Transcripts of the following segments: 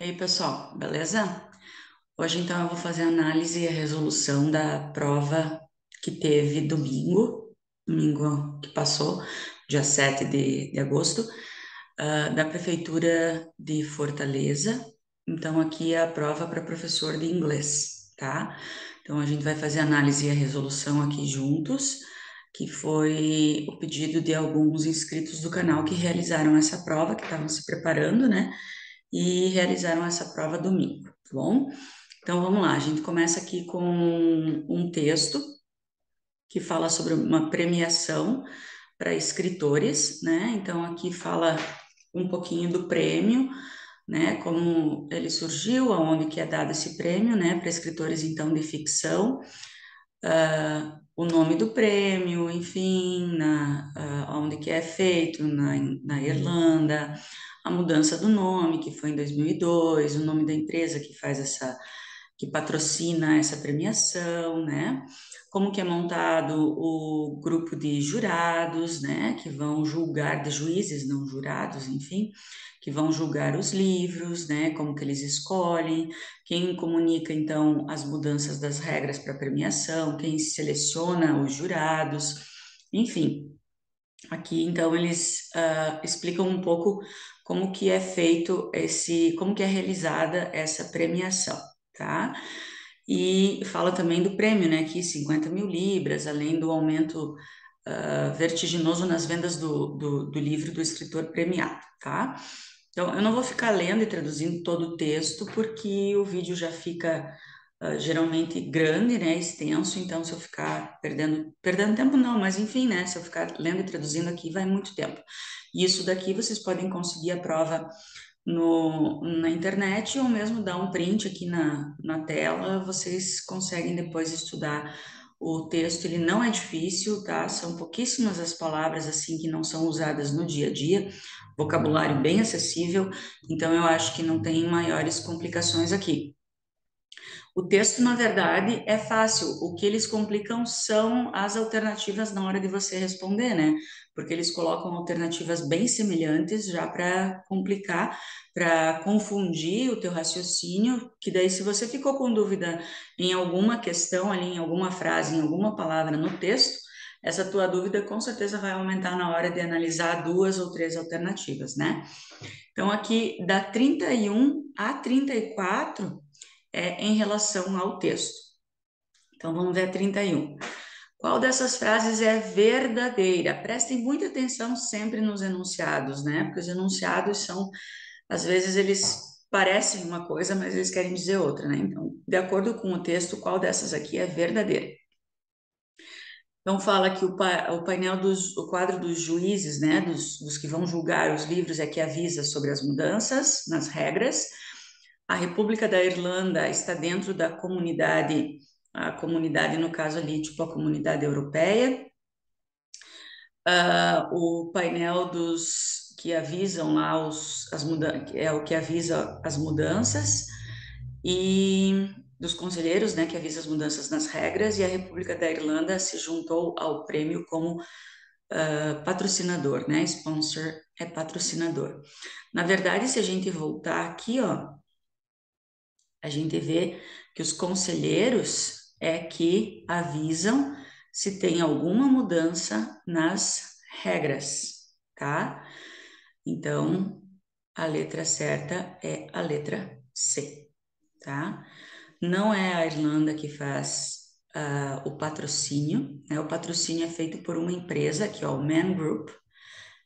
E aí, pessoal, beleza? Hoje, então, eu vou fazer a análise e a resolução da prova que teve domingo que passou, dia 7 de agosto, da Prefeitura de Fortaleza. Então, aqui é a prova para professor de inglês, tá? Então, a gente vai fazer a análise e a resolução aqui juntos, que foi o pedido de alguns inscritos do canal que realizaram essa prova, que estavam se preparando, né? E realizaram essa prova domingo, tá bom? Então vamos lá, a gente começa aqui com um texto que fala sobre uma premiação para escritores, né? Então aqui fala um pouquinho do prêmio, né? Como ele surgiu, aonde que é dado esse prêmio, né? Para escritores então de ficção, o nome do prêmio, enfim, onde que é feito, na Irlanda, a mudança do nome, que foi em 2002, o nome da empresa que faz que patrocina essa premiação, né? Como que é montado o grupo de jurados, né? Que vão julgar, de juízes, não jurados, enfim, que vão julgar os livros, né? Como que eles escolhem, quem comunica, então, as mudanças das regras para premiação, quem seleciona os jurados, enfim. Aqui, então, eles explicam um pouco como que é feito como que é realizada essa premiação, tá? E fala também do prêmio, né? Aqui, 50 mil libras, além do aumento vertiginoso nas vendas do livro do escritor premiado, tá? Então, eu não vou ficar lendo e traduzindo todo o texto, porque o vídeo já fica geralmente grande, né, extenso, então se eu ficar perdendo tempo não, mas enfim, né, se eu ficar lendo e traduzindo aqui vai muito tempo. E isso daqui vocês podem conseguir a prova na internet ou mesmo dar um print aqui na tela, vocês conseguem depois estudar o texto, ele não é difícil, tá? São pouquíssimas as palavras assim que não são usadas no dia a dia, vocabulário bem acessível, então eu acho que não tem maiores complicações aqui. O texto, na verdade, é fácil. O que eles complicam são as alternativas na hora de você responder, né? Porque eles colocam alternativas bem semelhantes já para complicar, para confundir o teu raciocínio, que daí se você ficou com dúvida em alguma questão ali, em alguma frase, em alguma palavra no texto, essa tua dúvida com certeza vai aumentar na hora de analisar duas ou três alternativas, né? Então, aqui da 31 a 34 em relação ao texto. Então, vamos ver a 31. Qual dessas frases é verdadeira? Prestem muita atenção sempre nos enunciados, né? Porque os enunciados são, às vezes, eles parecem uma coisa, mas eles querem dizer outra, né? Então, de acordo com o texto, qual dessas aqui é verdadeira? Então, fala que o painel o quadro dos juízes, né, dos que vão julgar os livros, é que avisa sobre as mudanças nas regras. A República da Irlanda está dentro da comunidade, a comunidade, no caso ali, tipo a comunidade europeia. O painel dos que avisam lá as mudanças, é o que avisa as mudanças, e dos conselheiros, né, que avisa as mudanças nas regras, e a República da Irlanda se juntou ao prêmio como patrocinador, né? Sponsor é patrocinador. Na verdade, se a gente voltar aqui, ó, a gente vê que os conselheiros é que avisam se tem alguma mudança nas regras, tá? Então, a letra certa é a letra C, tá? Não é a Irlanda que faz o patrocínio, né? O patrocínio é feito por uma empresa, que é o Man Group,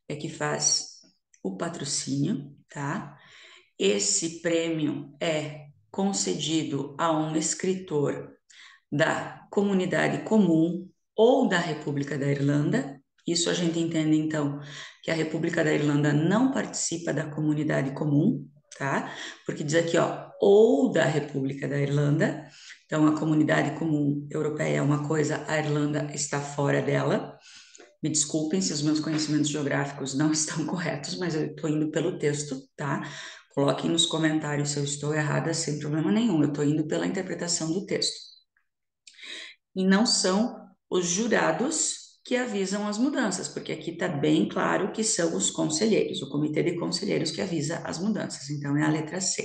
é que faz o patrocínio, tá? Esse prêmio é concedido a um escritor da comunidade comum ou da República da Irlanda. Isso a gente entende, então, que a República da Irlanda não participa da comunidade comum, tá? Porque diz aqui, ó, ou da República da Irlanda. Então, a comunidade comum europeia é uma coisa, a Irlanda está fora dela. Me desculpem se os meus conhecimentos geográficos não estão corretos, mas eu estou indo pelo texto, tá? Coloquem nos comentários se eu estou errada, sem problema nenhum. Eu estou indo pela interpretação do texto. E não são os jurados que avisam as mudanças, porque aqui está bem claro que são os conselheiros, o comitê de conselheiros que avisa as mudanças. Então, é a letra C,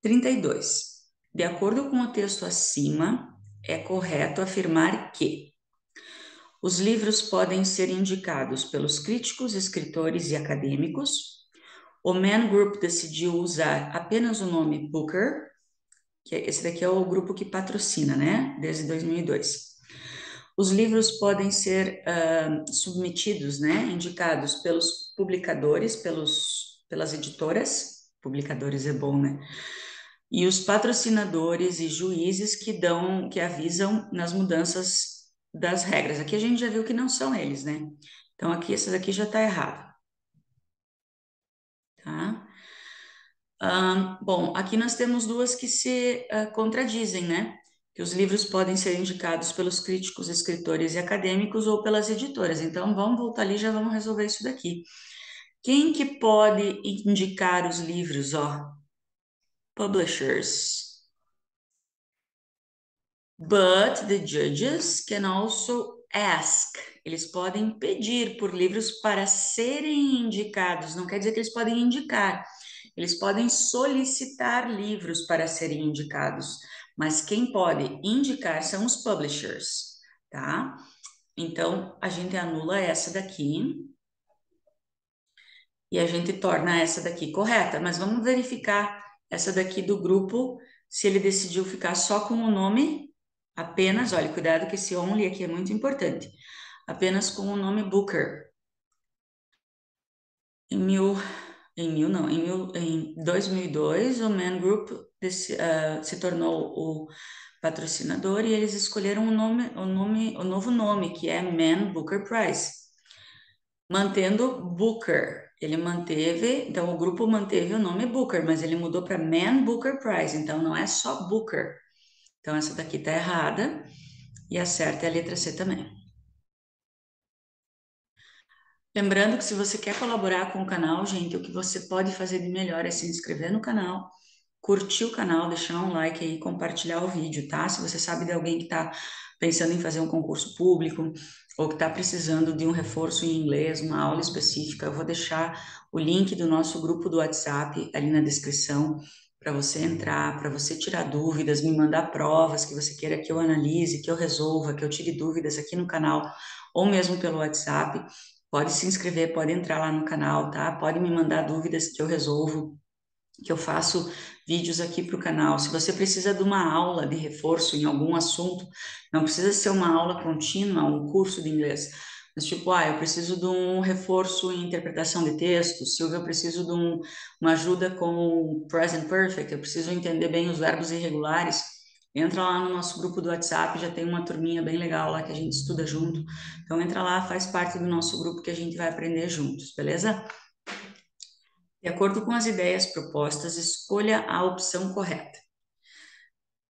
32. De acordo com o texto acima, é correto afirmar que os livros podem ser indicados pelos críticos, escritores e acadêmicos. O Man Group decidiu usar apenas o nome Booker, que esse daqui é o grupo que patrocina, né? Desde 2002. Os livros podem ser submetidos, né? Indicados pelos publicadores, pelas editoras. Publicadores é bom, né? E os patrocinadores e juízes que avisam nas mudanças das regras. Aqui a gente já viu que não são eles, né? Então aqui essa daqui já está errada, tá? Bom, aqui nós temos duas que se contradizem, né? Que os livros podem ser indicados pelos críticos, escritores e acadêmicos ou pelas editoras. Então vamos voltar ali e já vamos resolver isso daqui. Quem que pode indicar os livros, ó? Publishers. But the judges can also ask. Eles podem pedir por livros para serem indicados. Não quer dizer que eles podem indicar. Eles podem solicitar livros para serem indicados. Mas quem pode indicar são os publishers, tá? Então, a gente anula essa daqui e a gente torna essa daqui correta. Mas vamos verificar essa daqui do grupo, se ele decidiu ficar só com o nome apenas, olha, cuidado que esse only aqui é muito importante. Apenas com o nome Booker. Em 2002, o Man Group se tornou o patrocinador e eles escolheram o novo nome, que é Man Booker Prize, mantendo Booker. Ele manteve, então o grupo manteve o nome Booker, mas ele mudou para Man Booker Prize, então não é só Booker. Então essa daqui tá errada e a certa é a letra C também. Lembrando que se você quer colaborar com o canal, gente, o que você pode fazer de melhor é se inscrever no canal, curtir o canal, deixar um like aí, compartilhar o vídeo, tá? Se você sabe de alguém que está pensando em fazer um concurso público ou que está precisando de um reforço em inglês, uma aula específica, eu vou deixar o link do nosso grupo do WhatsApp ali na descrição para você entrar, para você tirar dúvidas, me mandar provas que você queira que eu analise, que eu resolva, que eu tire dúvidas aqui no canal ou mesmo pelo WhatsApp. Pode se inscrever, pode entrar lá no canal, tá? Pode me mandar dúvidas que eu resolvo, que eu faço vídeos aqui para o canal. Se você precisa de uma aula de reforço em algum assunto, não precisa ser uma aula contínua, um curso de inglês, mas tipo, eu preciso de um reforço em interpretação de texto, Silvia, eu preciso de uma ajuda com o present perfect, eu preciso entender bem os verbos irregulares. Entra lá no nosso grupo do WhatsApp, já tem uma turminha bem legal lá que a gente estuda junto. Então entra lá, faz parte do nosso grupo que a gente vai aprender juntos, beleza? De acordo com as ideias propostas, escolha a opção correta.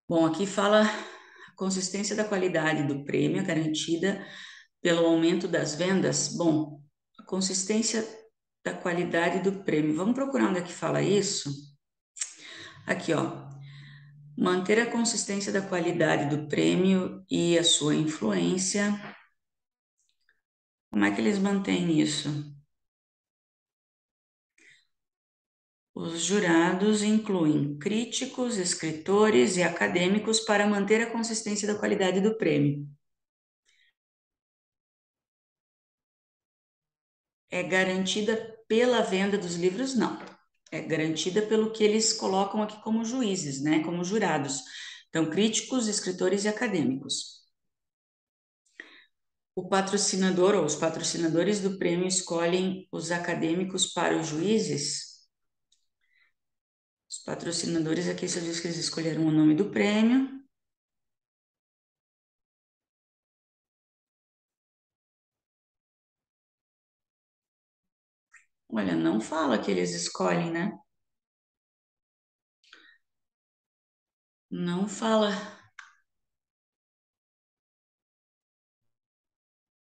Bom, aqui fala a consistência da qualidade do prêmio garantida pelo aumento das vendas. Bom, a consistência da qualidade do prêmio. Vamos procurar onde é que fala isso? Aqui, ó. Manter a consistência da qualidade do prêmio e a sua influência. Como é que eles mantêm isso? Os jurados incluem críticos, escritores e acadêmicos para manter a consistência da qualidade do prêmio. É garantida pela venda dos livros? Não. É garantida pelo que eles colocam aqui como juízes, né? Como jurados. Então, críticos, escritores e acadêmicos. O patrocinador ou os patrocinadores do prêmio escolhem os acadêmicos para os juízes. Os patrocinadores aqui só diz que eles escolheram o nome do prêmio. Olha, não fala que eles escolhem, né? Não fala,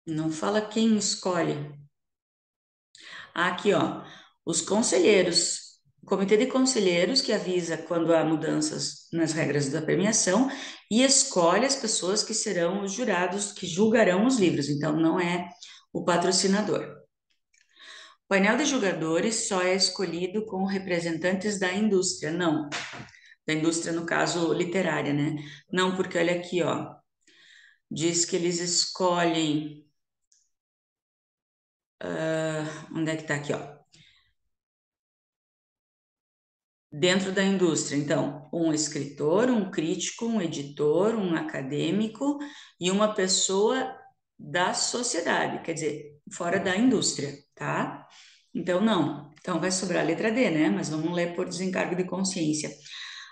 não fala quem escolhe. Aqui, ó, os conselheiros, o comitê de conselheiros que avisa quando há mudanças nas regras da premiação e escolhe as pessoas que serão os jurados que julgarão os livros. Então, não é o patrocinador. O painel de julgadores só é escolhido com representantes da indústria, não. Da indústria, no caso, literária, né? Não, porque olha aqui, ó, diz que eles escolhem, onde é que tá aqui, ó? Dentro da indústria, então, um escritor, um crítico, um editor, um acadêmico e uma pessoa da sociedade, quer dizer, fora da indústria, tá? Então, não. Então, vai sobrar a letra D, né? Mas vamos ler por desencargo de consciência.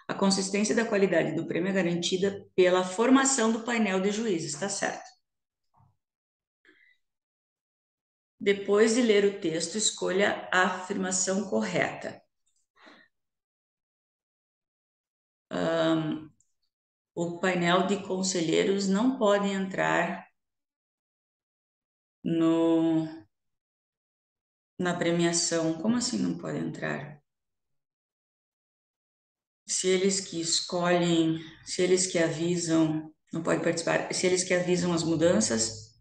A consistência da qualidade do prêmio é garantida pela formação do painel de juízes, tá certo? Depois de ler o texto, escolha a afirmação correta. O painel de conselheiros não pode entrar no, na premiação. Como assim não pode entrar? Se eles que escolhem, se eles que avisam, não pode participar. Se eles que avisam as mudanças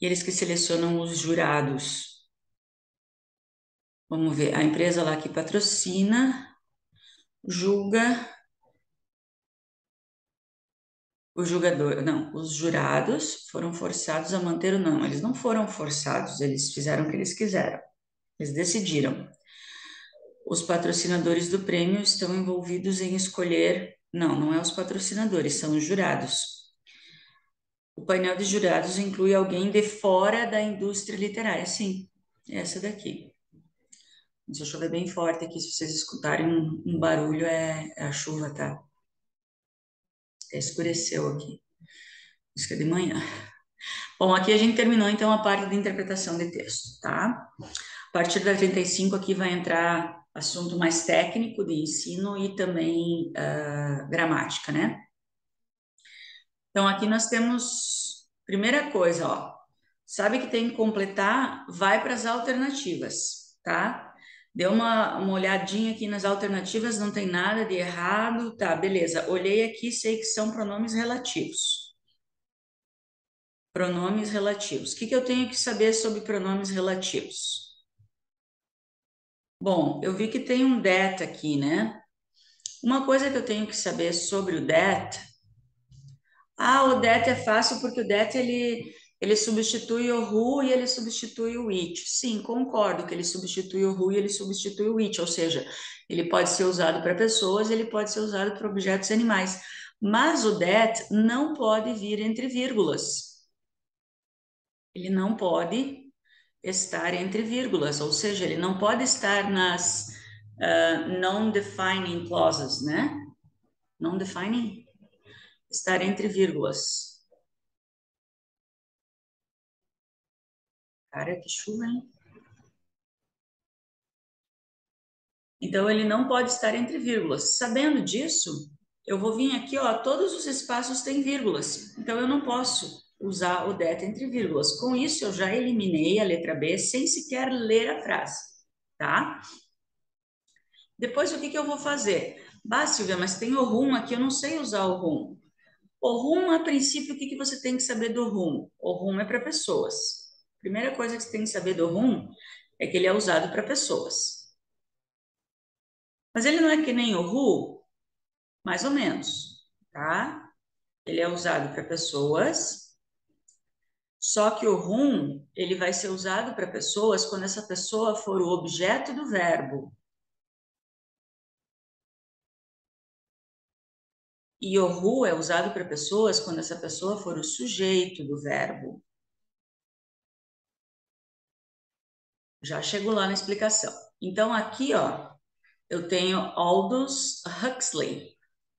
e eles que selecionam os jurados. Vamos ver, a empresa lá que patrocina, julga o julgador. Não, os jurados foram forçados a manter o não. Eles não foram forçados, eles fizeram o que eles quiseram. Eles decidiram. Os patrocinadores do prêmio estão envolvidos em escolher. Não, não é os patrocinadores, são os jurados. O painel de jurados inclui alguém de fora da indústria literária. Sim, essa daqui. Deixa eu chover bem forte aqui. Se vocês escutarem um barulho, é a chuva, tá? Escureceu aqui. Isso que é de manhã. Bom, aqui a gente terminou então a parte de interpretação de texto, tá? A partir da 35 aqui vai entrar assunto mais técnico de ensino e também gramática, né? Então aqui nós temos, primeira coisa, ó, sabe que tem que completar, vai para as alternativas, tá? Deu uma olhadinha aqui nas alternativas, não tem nada de errado, tá, beleza. Olhei aqui, sei que são pronomes relativos. Pronomes relativos. O que que eu tenho que saber sobre pronomes relativos? Bom, eu vi que tem um that aqui, né? Uma coisa que eu tenho que saber sobre o that. Ah, o that é fácil porque o that ele substitui o who e ele substitui o which. Sim, concordo que ele substitui o who e ele substitui o which, ou seja, ele pode ser usado para pessoas, ele pode ser usado para objetos e animais. Mas o that não pode vir entre vírgulas. Ele não pode estar entre vírgulas, ou seja, ele não pode estar nas non-defining clauses, né? Non-defining, estar entre vírgulas. Cara, que chuva, hein? Então, ele não pode estar entre vírgulas. Sabendo disso, eu vou vir aqui, ó, todos os espaços têm vírgulas. Então, eu não posso usar o that entre vírgulas. Com isso, eu já eliminei a letra B sem sequer ler a frase, tá? Depois, o que que eu vou fazer? Bah, Silvia, mas tem o whom aqui, eu não sei usar o whom. O whom, a princípio, o que que você tem que saber do whom? O whom é para pessoas. Primeira coisa que você tem que saber do whom é que ele é usado para pessoas. Mas ele não é que nem o who, mais ou menos, tá? Ele é usado para pessoas, só que o whom, ele vai ser usado para pessoas quando essa pessoa for o objeto do verbo. E o who é usado para pessoas quando essa pessoa for o sujeito do verbo. Já chego lá na explicação. Então, aqui, ó, eu tenho Aldous Huxley,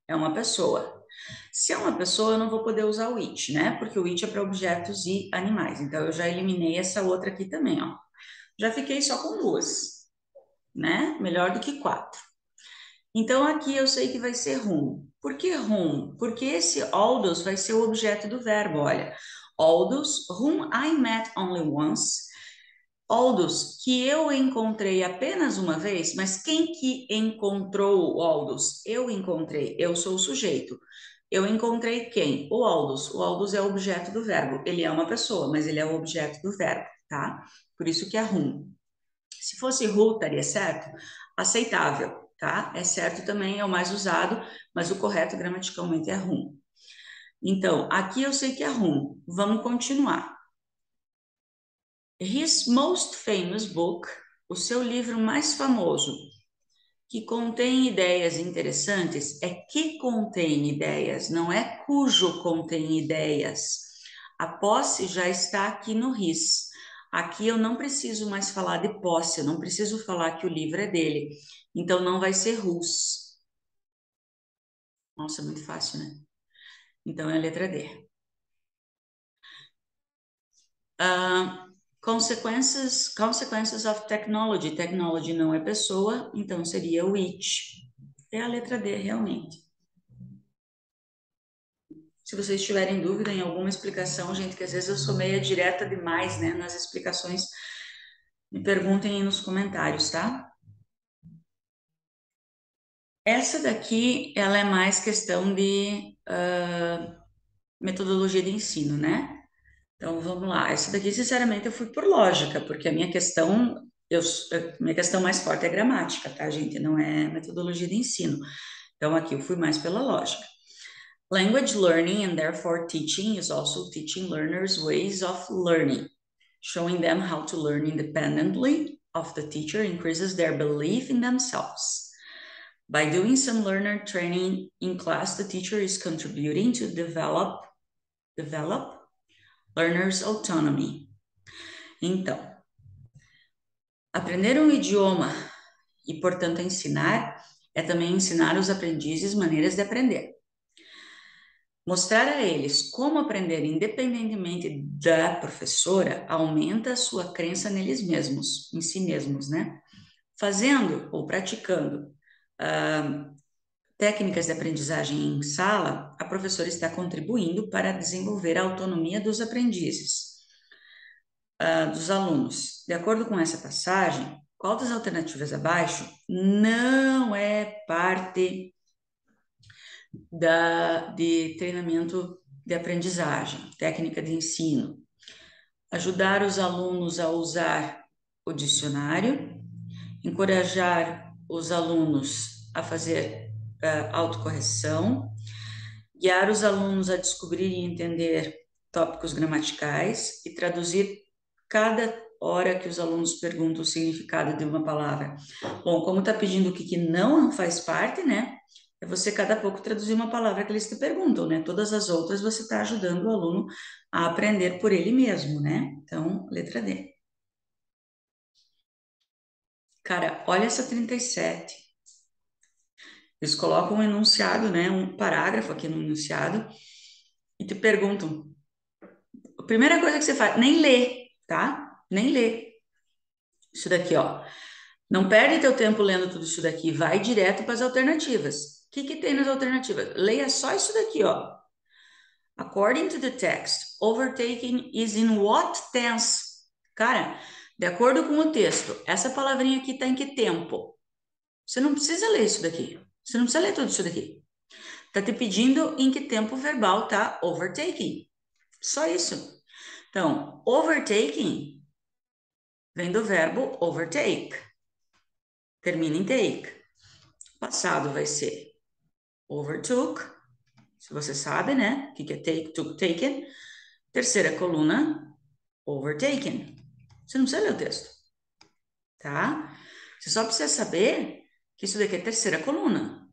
é uma pessoa. Se é uma pessoa, eu não vou poder usar o it, né? Porque o it é para objetos e animais. Então, eu já eliminei essa outra aqui também, ó. Já fiquei só com duas, né? Melhor do que quatro. Então, aqui eu sei que vai ser whom. Por que whom? Porque esse Aldous vai ser o objeto do verbo, olha. Aldous, whom I met only once. Aldous, que eu encontrei apenas uma vez, mas quem que encontrou o Aldous? Eu encontrei, eu sou o sujeito. Eu encontrei quem? O Aldous. O Aldous é o objeto do verbo. Ele é uma pessoa, mas ele é o objeto do verbo, tá? Por isso que é whom. Se fosse who, estaria certo? Aceitável, tá? É certo também, é o mais usado, mas o correto gramaticalmente é whom. Então, aqui eu sei que é whom. Vamos continuar. His most famous book, o seu livro mais famoso, que contém ideias interessantes, é que contém ideias, não é cujo contém ideias. A posse já está aqui no his. Aqui eu não preciso mais falar de posse, eu não preciso falar que o livro é dele. Então não vai ser whose. Nossa, muito fácil, né? Então é a letra D. Consequences of technology. Technology não é pessoa, então seria which. É a letra D, realmente. Se vocês tiverem dúvida em alguma explicação, gente, que às vezes eu sou meia direta demais, né, nas explicações, me perguntem aí nos comentários, tá? Essa daqui, ela é mais questão de metodologia de ensino, né? Então, vamos lá. Essa daqui, sinceramente, eu fui por lógica, porque a minha questão, minha questão mais forte é gramática, tá, gente? Não é metodologia de ensino. Então, aqui eu fui mais pela lógica. Language learning and therefore teaching is also teaching learners ways of learning. Showing them how to learn independently of the teacher increases their belief in themselves. By doing some learner training in class, the teacher is contributing to develop learners' autonomy. Então, aprender um idioma e, portanto, ensinar é também ensinar os aprendizes maneiras de aprender. Mostrar a eles como aprender independentemente da professora aumenta a sua crença neles mesmos, em si mesmos, né? Fazendo ou praticando técnicas de aprendizagem em sala, a professora está contribuindo para desenvolver a autonomia dos aprendizes, dos alunos. De acordo com essa passagem, qual das alternativas abaixo não é parte de treinamento de aprendizagem, técnica de ensino? Ajudar os alunos a usar o dicionário, encorajar os alunos a fazer autocorreção, guiar os alunos a descobrir e entender tópicos gramaticais e traduzir cada hora que os alunos perguntam o significado de uma palavra. Bom, como está pedindo o que não faz parte, né? É você cada pouco traduzir uma palavra que eles te perguntam, né? Todas as outras você está ajudando o aluno a aprender por ele mesmo, né? Então, letra D. Cara, olha essa 37. Eles colocam um enunciado, né? Um parágrafo aqui no enunciado e te perguntam. A primeira coisa que você faz, nem lê, tá? Nem lê. Isso daqui, ó. Não perde teu tempo lendo tudo isso daqui, vai direto para as alternativas. O que que tem nas alternativas? Leia só isso daqui, ó. According to the text, overtaking is in what tense? Cara, de acordo com o texto, essa palavrinha aqui tá em que tempo? Você não precisa ler isso daqui. Você não precisa ler tudo isso daqui. Tá te pedindo em que tempo verbal tá overtaking. Só isso. Então, overtaking vem do verbo overtake. Termina em take. Passado vai ser overtook. Se você sabe, né? O que é take, took, taken. Terceira coluna, overtaken. Você não precisa ler o texto, tá? Você só precisa saber que isso daqui é terceira coluna.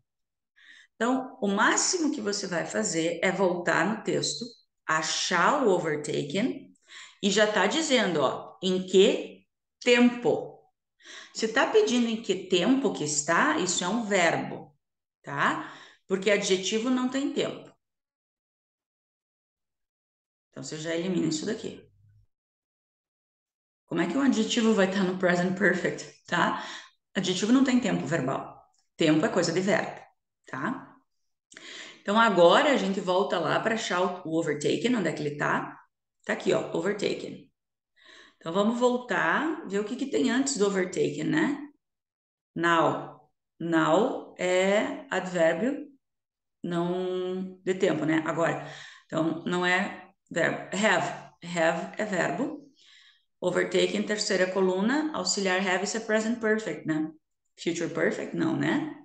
Então, o máximo que você vai fazer é voltar no texto, achar o overtaken e já tá dizendo, ó, em que tempo. Se tá pedindo em que tempo que está, isso é um verbo, tá? Porque adjetivo não tem tempo. Então, você já elimina isso daqui. Como é que um adjetivo vai estar no present perfect, tá? Adjetivo não tem tempo verbal. Tempo é coisa de verbo, tá? Então, agora a gente volta lá para achar o overtaken, onde é que ele tá? Tá aqui, ó, overtaken. Então, vamos voltar, ver o que que tem antes do overtaken, né? Now. Now é advérbio não de tempo, né? Agora. Então, não é verbo. Have. Have é verbo. Overtaken, terceira coluna. Auxiliar have, isso é present perfect, né? Future perfect? Não, né?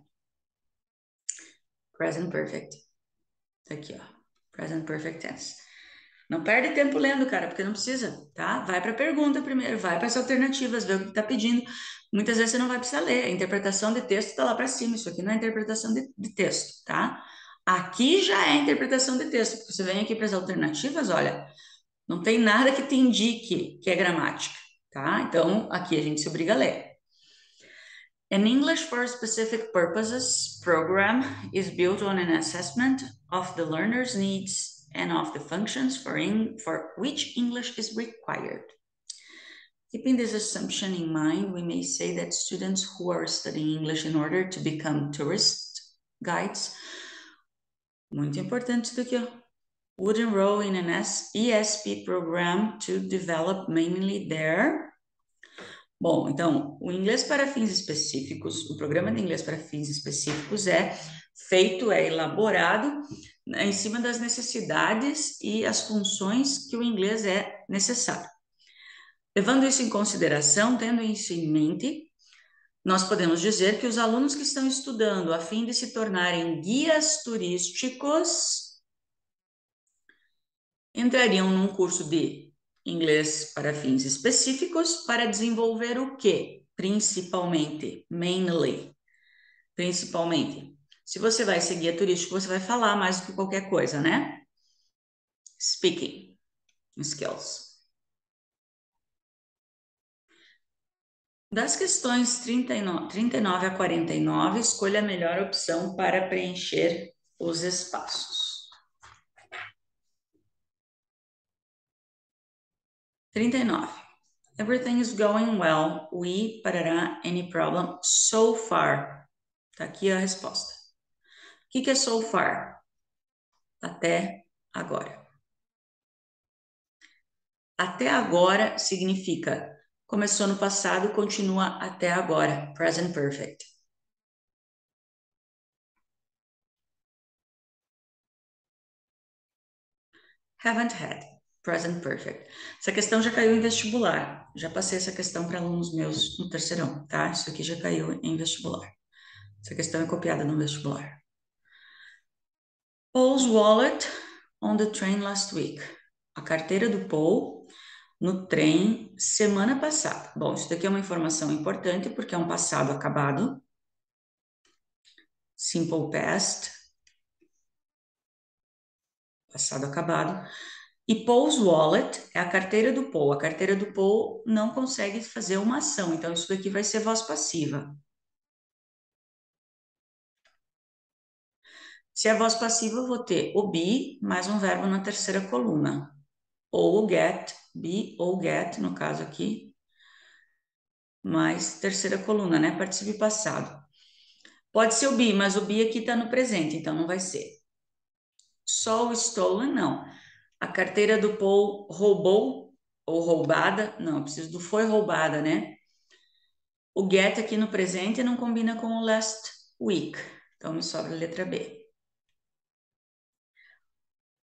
Present perfect. Tá aqui, ó. Present perfect tense. Não perde tempo lendo, cara, porque não precisa, tá? Vai para a pergunta primeiro, vai para as alternativas, vê o que está pedindo. Muitas vezes você não vai precisar ler. A interpretação de texto está lá para cima. Isso aqui não é interpretação de texto, tá? Aqui já é interpretação de texto. Porque você vem aqui para as alternativas, olha, não tem nada que te indique que é gramática, tá? Então, aqui a gente se obriga a ler. An English for Specific Purposes program is built on an assessment of the learner's needs and of the functions for which English is required. Keeping this assumption in mind, we may say that students who are studying English in order to become tourist guides, muito importante isso daqui, ó, would enroll in an ESP program to develop mainly their... Bom, então, o inglês para fins específicos, o programa de inglês para fins específicos é feito, é elaborado em cima das necessidades e as funções que o inglês é necessário. Levando isso em consideração, tendo isso em mente, nós podemos dizer que os alunos que estão estudando a fim de se tornarem guias turísticos entrariam num curso de inglês para fins específicos para desenvolver o quê? Principalmente, mainly, principalmente. Se você vai ser guia turístico, você vai falar mais do que qualquer coisa, né? Speaking skills. Das questões 39 a 49, escolha a melhor opção para preencher os espaços. 39. Everything is going well. We, parará, any problem so far. Tá aqui a resposta. O que é so far? Até agora. Até agora significa começou no passado, continua até agora. Present perfect. Haven't had. Present perfect. Essa questão já caiu em vestibular. Já passei essa questão para alunos meus no terceirão, tá? Isso aqui já caiu em vestibular. Essa questão é copiada no vestibular. Paul's wallet on the train last week. A carteira do Paul no trem semana passada. Bom, isso daqui é uma informação importante porque é um passado acabado. Simple past. Passado acabado. E Paul's wallet é a carteira do Paul. A carteira do Paul não consegue fazer uma ação, então isso daqui vai ser voz passiva. Se é voz passiva, eu vou ter o be mais um verbo na terceira coluna. Ou o get, be ou get, no caso aqui, mais terceira coluna, né? Participe passado. Pode ser o be, mas o be aqui está no presente, então não vai ser. Só o stolen, não. A carteira do Paul roubou ou roubada, não, eu preciso do foi roubada, né? O get aqui no presente não combina com o last week, então me sobra a letra B.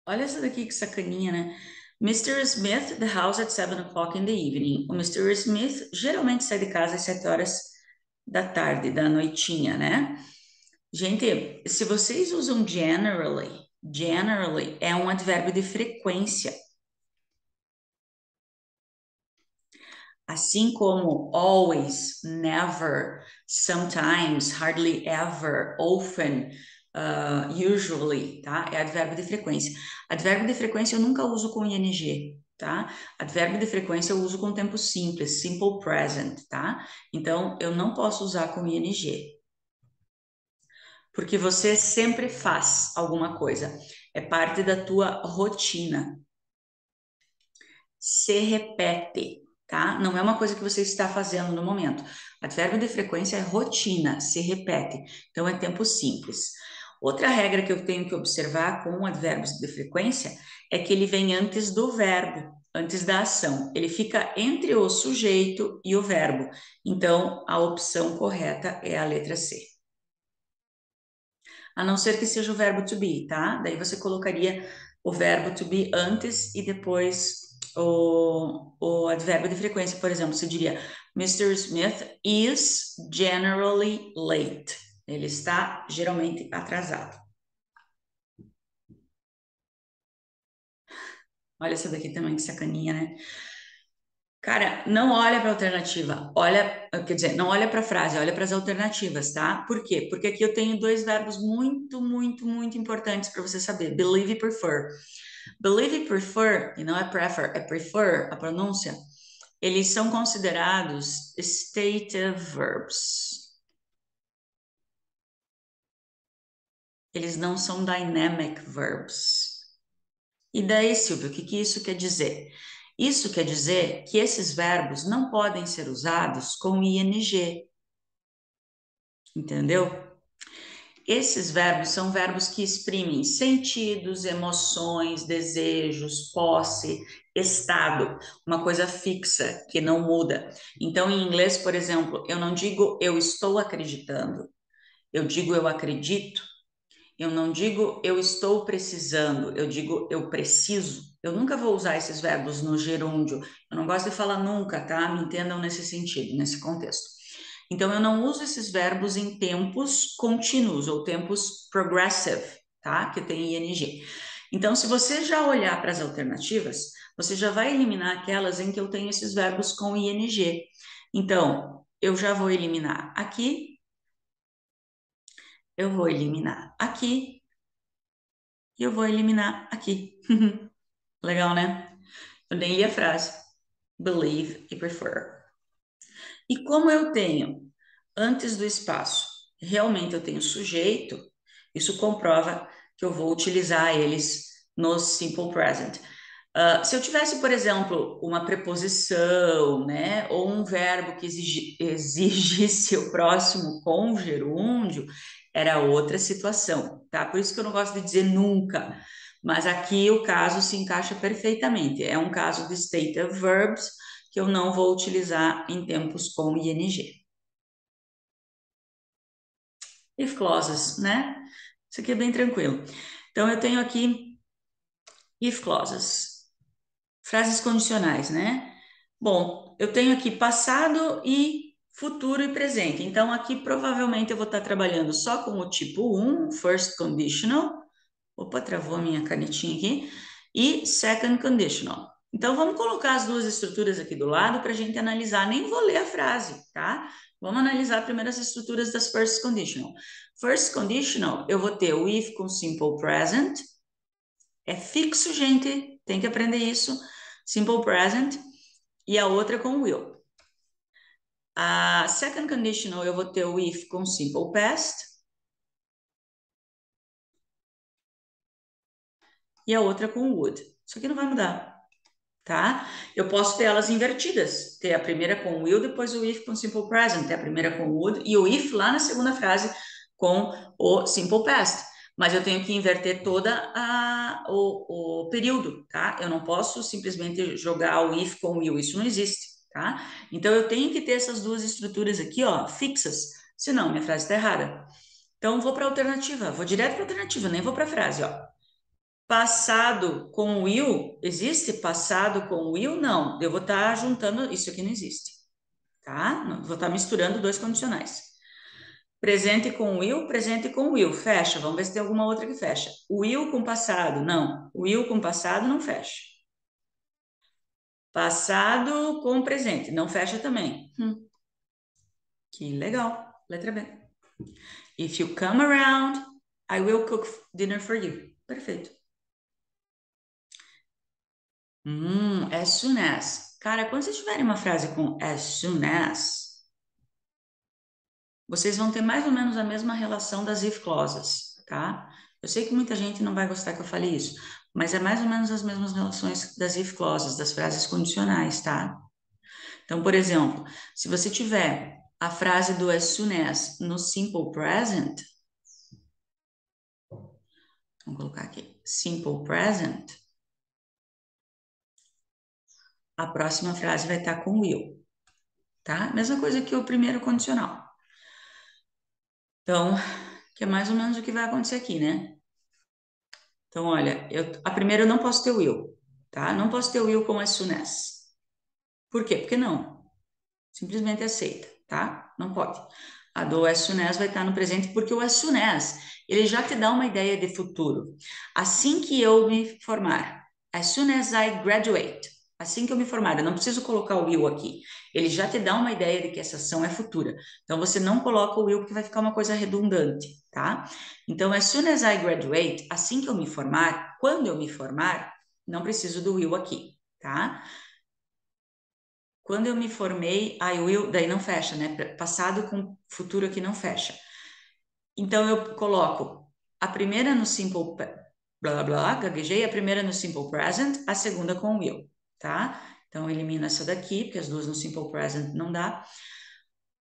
Olha essa daqui que sacaninha, né? Mr. Smith, the house at 7 o'clock in the evening. O Mr. Smith geralmente sai de casa às 7 horas da tarde, da noitinha, né? Gente, se vocês usam generally é um advérbio de frequência. Assim como always, never, sometimes, hardly ever, often, usually, tá? É advérbio de frequência. Advérbio de frequência eu nunca uso com ing, tá? Advérbio de frequência eu uso com tempo simples, simple present, tá? Então, eu não posso usar com ing. Porque você sempre faz alguma coisa. É parte da tua rotina. Se repete, tá? Não é uma coisa que você está fazendo no momento. Advérbio de frequência é rotina, se repete. Então, é tempo simples. Outra regra que eu tenho que observar com advérbios de frequência é que ele vem antes do verbo, antes da ação. Ele fica entre o sujeito e o verbo. Então, a opção correta é a letra C. A não ser que seja o verbo to be, tá? Daí você colocaria o verbo to be antes e depois o advérbio de frequência. Por exemplo, você diria, Mr. Smith is generally late. Ele está geralmente atrasado. Olha essa daqui também, que sacaninha, né? Cara, não olha para a alternativa, olha, quer dizer, não olha para a frase, olha para as alternativas, tá? Por quê? Porque aqui eu tenho dois verbos muito importantes para você saber: believe e prefer. Believe e prefer, e não é prefer, é prefer, a pronúncia, eles são considerados stative verbs. Eles não são dynamic verbs. E daí, Silvio, o que que isso quer dizer? Isso quer dizer que esses verbos não podem ser usados com ing, entendeu? Esses verbos são verbos que exprimem sentidos, emoções, desejos, posse, estado, uma coisa fixa que não muda. Então, em inglês, por exemplo, eu não digo eu estou acreditando, eu digo eu acredito. Eu não digo eu estou precisando, eu digo eu preciso. Eu nunca vou usar esses verbos no gerúndio. Eu não gosto de falar nunca, tá? Me entendam nesse sentido, nesse contexto. Então, eu não uso esses verbos em tempos contínuos ou tempos progressive, tá? Que tem ing. Então, se você já olhar para as alternativas, você já vai eliminar aquelas em que eu tenho esses verbos com ing. Então, eu já vou eliminar aqui, eu vou eliminar aqui e eu vou eliminar aqui. Legal, né? Eu nem li a frase. Believe e prefer. E como eu tenho antes do espaço, realmente eu tenho sujeito, isso comprova que eu vou utilizar eles no simple present. Se eu tivesse, por exemplo, uma preposição, né, ou um verbo que exigisse o próximo com gerúndio, era outra situação, tá? Por isso que eu não gosto de dizer nunca, mas aqui o caso se encaixa perfeitamente. É um caso de state of verbs que eu não vou utilizar em tempos com ing. If clauses, né? Isso aqui é bem tranquilo. Então, eu tenho aqui if clauses. Frases condicionais, né? Bom, eu tenho aqui passado e futuro e presente. Então, aqui provavelmente eu vou estar trabalhando só com o tipo 1, first conditional. Opa, travou a minha canetinha aqui. E second conditional. Então, vamos colocar as duas estruturas aqui do lado para a gente analisar. Nem vou ler a frase, tá? Vamos analisar primeiro as estruturas das first conditional. First conditional, eu vou ter o if com simple present. É fixo, gente. Tem que aprender isso. Simple present. E a outra com will. A second conditional, eu vou ter o if com simple past. E a outra com would. Isso aqui não vai mudar, tá? Eu posso ter elas invertidas. Ter a primeira com will, depois o if com simple present. Ter a primeira com would e o if lá na segunda frase com o simple past. Mas eu tenho que inverter o período, tá? Eu não posso simplesmente jogar o if com o will. Isso não existe, tá? Então, eu tenho que ter essas duas estruturas aqui, ó, fixas. Senão, minha frase está errada. Então, vou para a alternativa. Vou direto para a alternativa, nem vou para a frase, ó. Passado com will, existe passado com will? Não. Eu vou estar juntando, isso aqui não existe, tá? Vou estar misturando dois condicionais. Presente com will, presente com will. Fecha. Vamos ver se tem alguma outra que fecha. Will com passado, não. Will com passado não fecha. Passado com presente, não fecha também. Que legal. Letra B. If you come around, I will cook dinner for you. Perfeito. As soon as. Cara, quando vocês tiverem uma frase com as soon as, vocês vão ter mais ou menos a mesma relação das if clauses, tá? Eu sei que muita gente não vai gostar que eu fale isso, mas é mais ou menos as mesmas relações das if clauses, das frases condicionais, tá? Então, por exemplo, se você tiver a frase do as soon as no simple present, vamos colocar aqui, simple present, a próxima frase vai estar com will, tá? Mesma coisa que o primeiro condicional. Então, que é mais ou menos o que vai acontecer aqui, né? Então, olha, a primeira eu não posso ter will, tá? Não posso ter will com as soon as. Por quê? Porque não. Simplesmente aceita, tá? Não pode. A do as soon as vai estar no presente, porque o as soon as, ele já te dá uma ideia de futuro. Assim que eu me formar, as soon as I graduate, assim que eu me formar, eu não preciso colocar o will aqui. Ele já te dá uma ideia de que essa ação é futura. Então, você não coloca o will, porque vai ficar uma coisa redundante, tá? Então, as soon as I graduate, assim que eu me formar, quando eu me formar, não preciso do will aqui, tá? Quando eu me formei, I will, daí não fecha, né? Passado com futuro aqui não fecha. Então eu coloco a primeira no simple, blá blá blá, gaguejei, a primeira no simple present, a segunda com will, tá? Então elimino essa daqui, porque as duas no simple present não dá.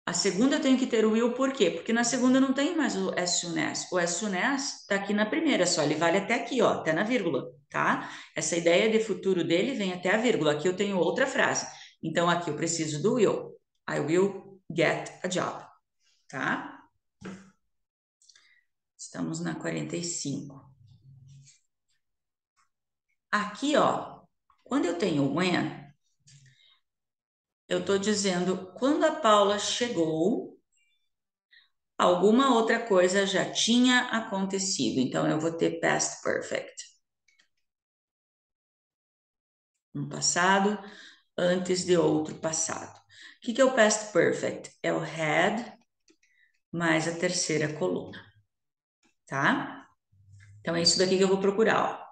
A segunda eu tenho que ter o will, por quê? Porque na segunda não tem mais o as soon as. O as soon as tá aqui na primeira só, ele vale até aqui, ó, até na vírgula, tá? Essa ideia de futuro dele vem até a vírgula. Aqui eu tenho outra frase. Então aqui eu preciso do will. I will get a job, tá? Estamos na 45. Aqui, ó, quando eu tenho when, eu tô dizendo quando a Paula chegou, alguma outra coisa já tinha acontecido. Então, eu vou ter past perfect. Um passado antes de outro passado. O que é o past perfect? É o had mais a terceira coluna, tá? Então, é isso daqui que eu vou procurar, ó.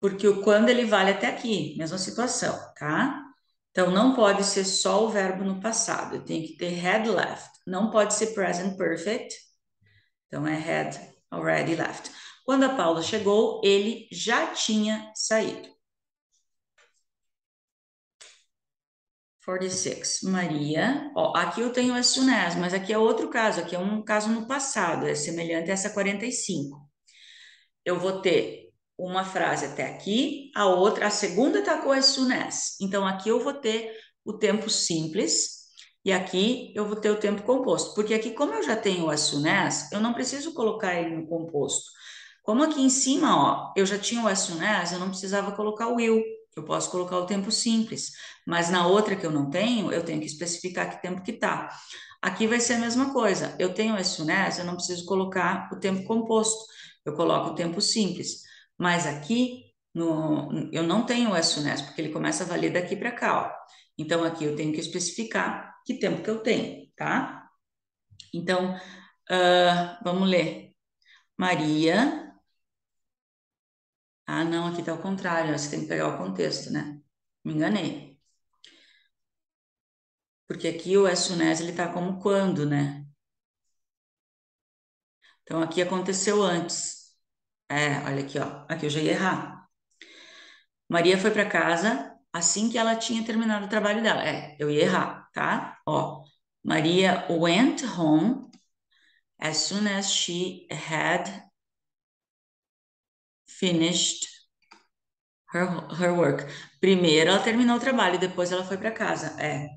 Porque o quando ele vale até aqui, mesma situação, tá? Então, não pode ser só o verbo no passado. Tem que ter had left. Não pode ser present perfect. Então, é had already left. Quando a Paula chegou, ele já tinha saído. 46. Maria. Ó, aqui eu tenho as soon as, mas aqui é outro caso. Aqui é um caso no passado. É semelhante a essa 45. Eu vou ter uma frase até aqui, a outra, a segunda está com as soon as. Então, aqui eu vou ter o tempo simples e aqui eu vou ter o tempo composto. Porque aqui, como eu já tenho o as soon as, eu não preciso colocar ele no composto. Como aqui em cima, ó, eu já tinha o as soon as, eu não precisava colocar o will. Eu posso colocar o tempo simples. Mas na outra que eu não tenho, eu tenho que especificar que tempo que tá. Aqui vai ser a mesma coisa. Eu tenho as soon as, eu não preciso colocar o tempo composto. Eu coloco o tempo simples. Mas aqui eu não tenho o as soon as, porque ele começa a valer daqui para cá, ó. Então aqui eu tenho que especificar que tempo que eu tenho, tá? Então, vamos ler. Maria. Ah, não, aqui tá ao contrário. Você tem que pegar o contexto, né? Me enganei. Porque aqui o as soon as ele tá como quando, né? Então aqui aconteceu antes. É, olha aqui, ó. Aqui eu já ia errar. Maria foi para casa assim que ela tinha terminado o trabalho dela. É, eu ia errar, tá? Ó, Maria went home as soon as she had finished her work. Primeiro ela terminou o trabalho, depois ela foi para casa. É.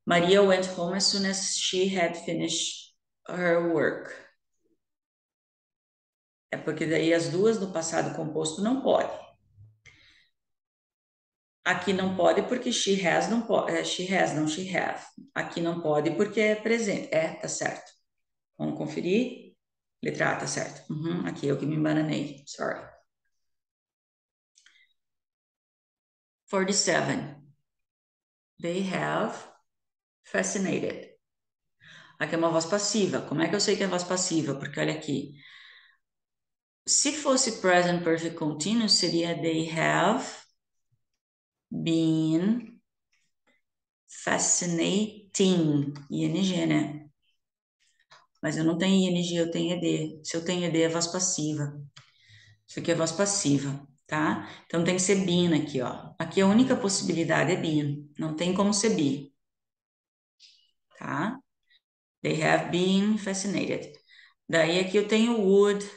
Maria went home as soon as she had finished her work. É porque daí as duas no passado composto não pode. Aqui não pode porque she has não pode, she has não she have. Aqui não pode porque é presente. É, tá certo. Vamos conferir. Letra A, tá certo. Uhum, aqui eu que me embananei. Sorry. 47. They have fascinated. Aqui é uma voz passiva. Como é que eu sei que é voz passiva? Porque olha aqui. Se fosse present perfect continuous, seria they have been fascinating. ING, né? Mas eu não tenho ING, eu tenho ED. Se eu tenho ED, é voz passiva. Isso aqui é voz passiva, tá? Então tem que ser been aqui, ó. Aqui a única possibilidade é been. Não tem como ser be, tá? They have been fascinated. Daí aqui eu tenho would.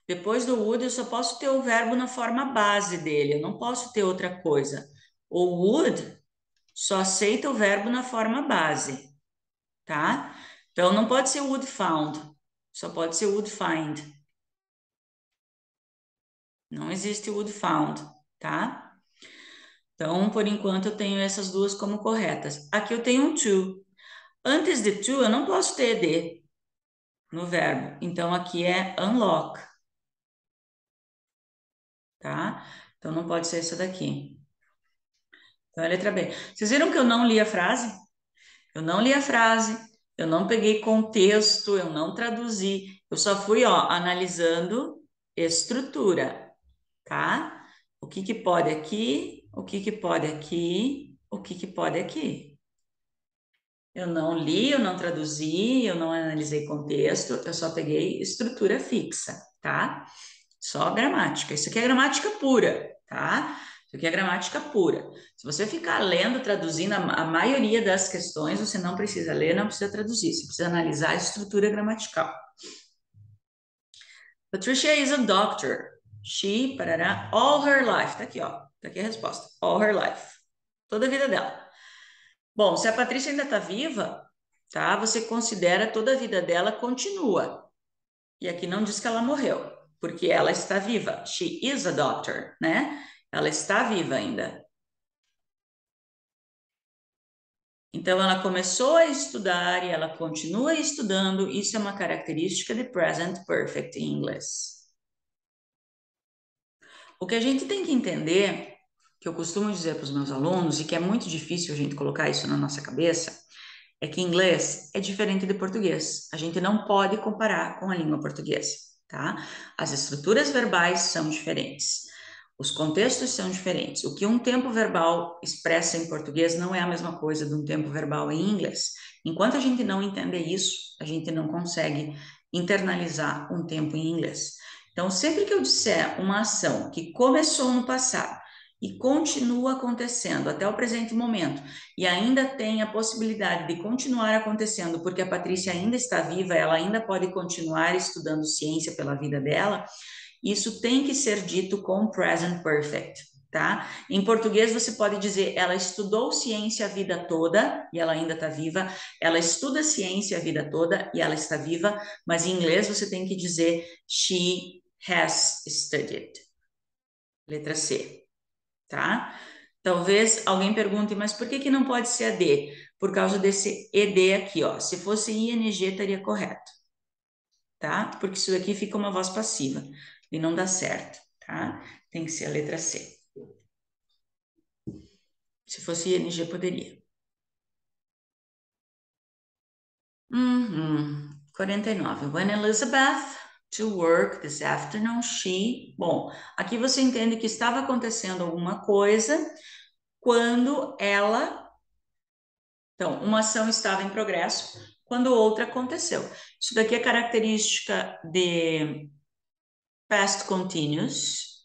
Depois do would eu só posso ter o verbo na forma base dele. Eu não posso ter outra coisa. O would só aceita o verbo na forma base, tá? Então não pode ser would found. Só pode ser would find. Não existe would found, tá? Então, por enquanto, eu tenho essas duas como corretas. Aqui eu tenho um to. Antes de to, eu não posso ter ed no verbo. Então, aqui é unlock, tá? Então, não pode ser essa daqui. Então, é a letra B. Vocês viram que eu não li a frase? Eu não li a frase, eu não peguei contexto, eu não traduzi. Eu só fui, ó, analisando estrutura, tá? O que que pode aqui, o que que pode aqui, o que que pode aqui. Eu não li, eu não traduzi, eu não analisei contexto, eu só peguei estrutura fixa, tá? Só gramática. Isso aqui é gramática pura, tá? Isso aqui é gramática pura. Se você ficar lendo, traduzindo a maioria das questões, você não precisa ler, não precisa traduzir, você precisa analisar a estrutura gramatical. Patricia is a doctor. She, parará, all her life. Tá aqui, ó. Tá aqui a resposta. All her life. Toda a vida dela. Bom, se a Patrícia ainda tá viva, tá? Você considera toda a vida dela continua. E aqui não diz que ela morreu, porque ela está viva. She is a doctor, né? Ela está viva ainda. Então, ela começou a estudar e ela continua estudando. Isso é uma característica de present perfect em inglês. O que a gente tem que entender, que eu costumo dizer para os meus alunos, e que é muito difícil a gente colocar isso na nossa cabeça, é que inglês é diferente de português. A gente não pode comparar com a língua portuguesa, tá? As estruturas verbais são diferentes. Os contextos são diferentes. O que um tempo verbal expressa em português não é a mesma coisa de um tempo verbal em inglês. Enquanto a gente não entender isso, a gente não consegue internalizar um tempo em inglês. Então, sempre que eu disser uma ação que começou no passado e continua acontecendo até o presente momento, e ainda tem a possibilidade de continuar acontecendo, porque a Patrícia ainda está viva, ela ainda pode continuar estudando ciência pela vida dela, isso tem que ser dito com present perfect, tá? Em português você pode dizer, ela estudou ciência a vida toda e ela ainda está viva, ela estuda ciência a vida toda e ela está viva, mas em inglês você tem que dizer, she has studied. Letra C, tá? Talvez alguém pergunte, mas por que que não pode ser a D? Por causa desse ED aqui, ó. Se fosse ING, estaria correto, tá? Porque isso daqui fica uma voz passiva e não dá certo, tá? Tem que ser a letra C. Se fosse ING, poderia. 49. When Elizabeth to work this afternoon, she... Bom, aqui você entende que estava acontecendo alguma coisa quando ela... Então, uma ação estava em progresso quando outra aconteceu. Isso daqui é característica de past continuous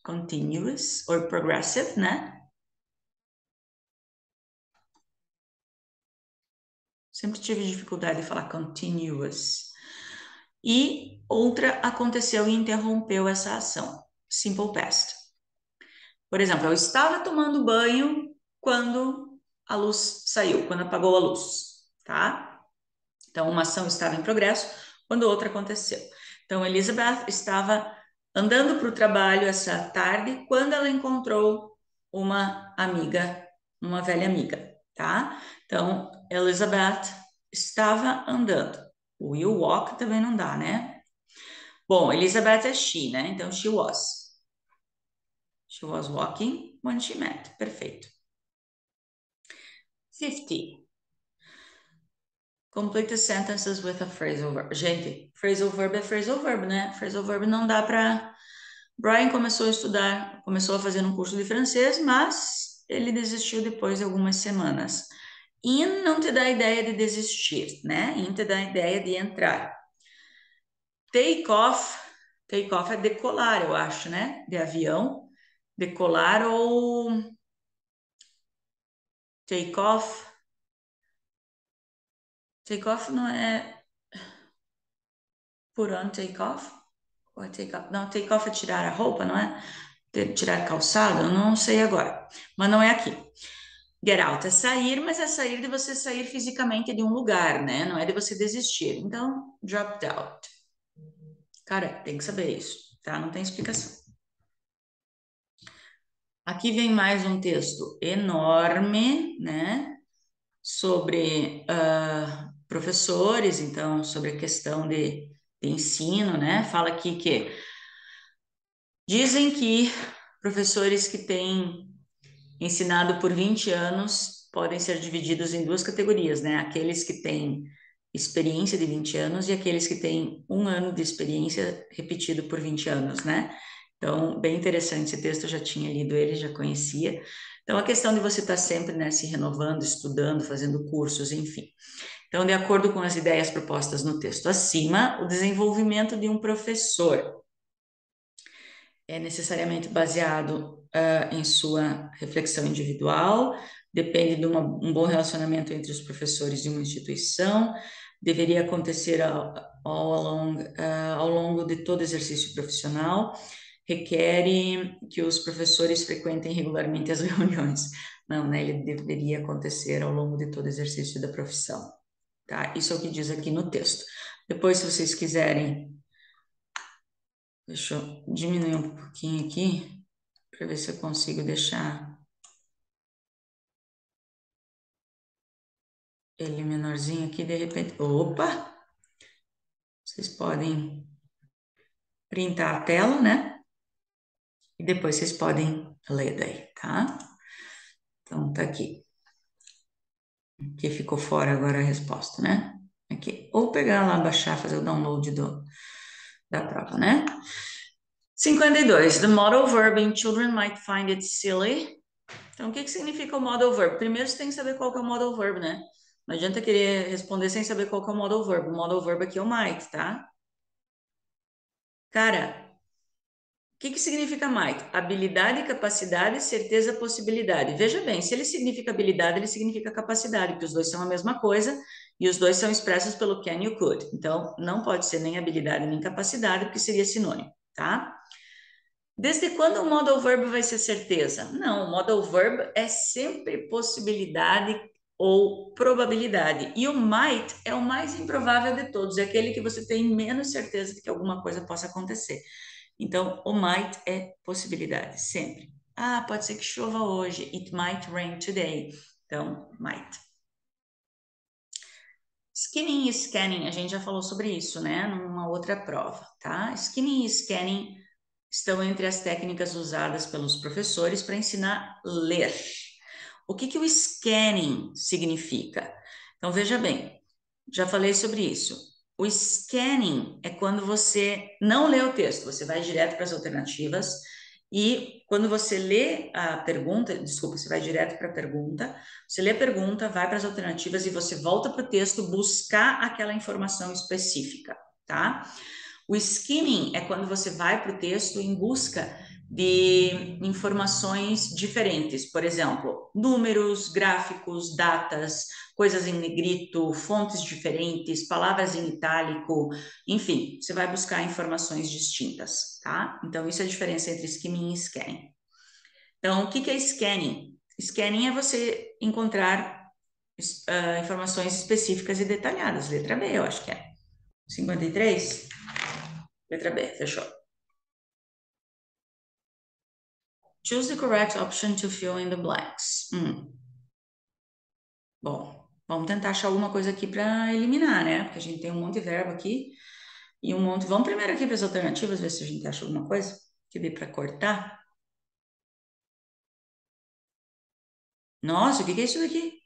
or progressive, né? Sempre tive dificuldade de falar continuous. E outra aconteceu e interrompeu essa ação. Simple past. Por exemplo, eu estava tomando banho quando a luz saiu, quando apagou a luz, tá? Então, uma ação estava em progresso quando outra aconteceu. Então, Elizabeth estava andando para o trabalho essa tarde quando ela encontrou uma amiga, uma velha amiga, tá? Então, Elizabeth estava andando. O will walk também não dá, né? Bom, Elizabeth é she, né? Então, she was. She was walking when she met. Perfeito. 50. Complete the sentences with a phrasal verb. Gente, phrasal verb é phrasal verb, né? Phrasal verb não dá para... Brian começou a estudar, começou a fazer um curso de francês, mas ele desistiu depois de algumas semanas. In não te dá a ideia de desistir, né? In te dá a ideia de entrar. Take off é decolar, eu acho, né? De avião. Decolar ou take off. Take off não é put on take off? Ou é take off? Não, take off é tirar a roupa, não é? Tirar calçado? Eu não sei agora. Mas não é aqui. Get out é sair, mas é sair de você sair fisicamente de um lugar, né? Não é de você desistir. Então, dropped out. Cara, tem que saber isso, tá? Não tem explicação. Aqui vem mais um texto enorme, né? Sobre professores, então, sobre a questão de ensino, né? Fala aqui que dizem que professores que têm ensinado por 20 anos podem ser divididos em duas categorias, né? Aqueles que têm experiência de 20 anos e aqueles que têm um ano de experiência repetido por 20 anos, né? Então, bem interessante esse texto, eu já tinha lido ele, já conhecia. Então, a questão de você estar sempre, né, se renovando, estudando, fazendo cursos, enfim. Então, de acordo com as ideias propostas no texto acima, o desenvolvimento de um professor é necessariamente baseado em sua reflexão individual, depende de um bom relacionamento entre os professores de uma instituição, deveria acontecer ao longo de todo exercício profissional, requer que os professores frequentem regularmente as reuniões. Não, né? Ele deveria acontecer ao longo de todo exercício da profissão, tá? Isso é o que diz aqui no texto. Depois, se vocês quiserem, deixa eu diminuir um pouquinho aqui para ver se eu consigo deixar ele menorzinho aqui, de repente. Opa! Vocês podem printar a tela, né? E depois vocês podem ler daí, tá? Então tá aqui. Aqui ficou fora agora a resposta, né? Aqui. Ou pegar lá, baixar, fazer o download da prova, né? 52. The modal verb in children might find it silly. Então, o que significa o modal verb? Primeiro, você tem que saber qual que é o modal verb, né? Não adianta querer responder sem saber qual que é o modal verb. O modal verb aqui é o might, tá? Cara, o que significa might? Habilidade, capacidade, certeza, possibilidade. Veja bem, se ele significa habilidade, ele significa capacidade, porque os dois são a mesma coisa e os dois são expressos pelo can you could. Então, não pode ser nem habilidade nem capacidade, porque seria sinônimo, tá? Desde quando o modal verb vai ser certeza? Não, o modal verb é sempre possibilidade ou probabilidade. E o might é o mais improvável de todos, é aquele que você tem menos certeza de que alguma coisa possa acontecer. Então, o might é possibilidade, sempre. Ah, pode ser que chova hoje. It might rain today. Então, might. Skimming e scanning, a gente já falou sobre isso, né? Numa outra prova, tá? Skimming e scanning estão entre as técnicas usadas pelos professores para ensinar a ler. O que o scanning significa? Então, veja bem, já falei sobre isso. O scanning é quando você não lê o texto, você vai direto para as alternativas e quando você lê a pergunta, desculpa, você vai direto para a pergunta, você lê a pergunta, vai para as alternativas e você volta para o texto buscar aquela informação específica, tá? O skimming é quando você vai para o texto em busca de informações diferentes, por exemplo, números, gráficos, datas, coisas em negrito, fontes diferentes, palavras em itálico, enfim, você vai buscar informações distintas, tá? Então, isso é a diferença entre skimming e scanning. Então, o que é scanning? Scanning é você encontrar informações específicas e detalhadas. Letra B, eu acho que é. 53? Letra B, fechou. Choose the correct option to fill in the blanks. Bom, vamos tentar achar alguma coisa aqui para eliminar, né? Porque a gente tem um monte de verbo aqui e um monte. Vamos primeiro aqui para as alternativas, ver se a gente acha alguma coisa que dê para cortar. Nossa, o que é isso daqui?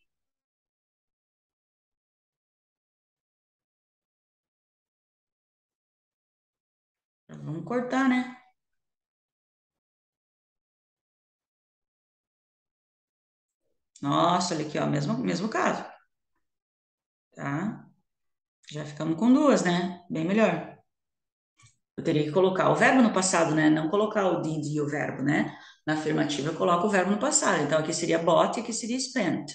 Vamos cortar, né? Nossa, olha aqui, ó, mesmo caso, tá? Já ficamos com duas, né? Bem melhor. Eu teria que colocar o verbo no passado, né? Não colocar o did e o verbo, né? Na afirmativa, eu coloco o verbo no passado. Então, aqui seria bought e aqui seria spent.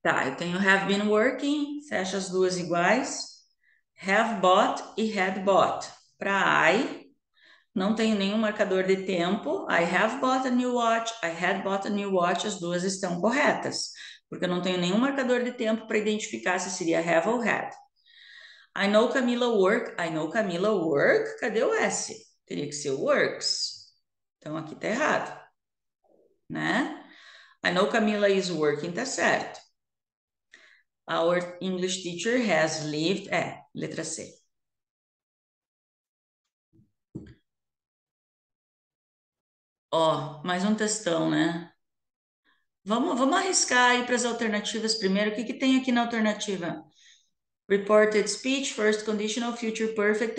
Tá, eu tenho have been working, fecha as duas iguais. Have bought e had bought. Para I, não tenho nenhum marcador de tempo. I have bought a new watch, I had bought a new watch, as duas estão corretas. Porque eu não tenho nenhum marcador de tempo para identificar se seria have ou had. I know Camila work, I know Camila work, cadê o S? Teria que ser works. Então, aqui tá errado, né? I know Camila is working, tá certo. Our English teacher has lived, letra C. Ó, mais um textão, né? Vamos arriscar aí para as alternativas primeiro. O que que tem aqui na alternativa? Reported speech, first conditional, future perfect,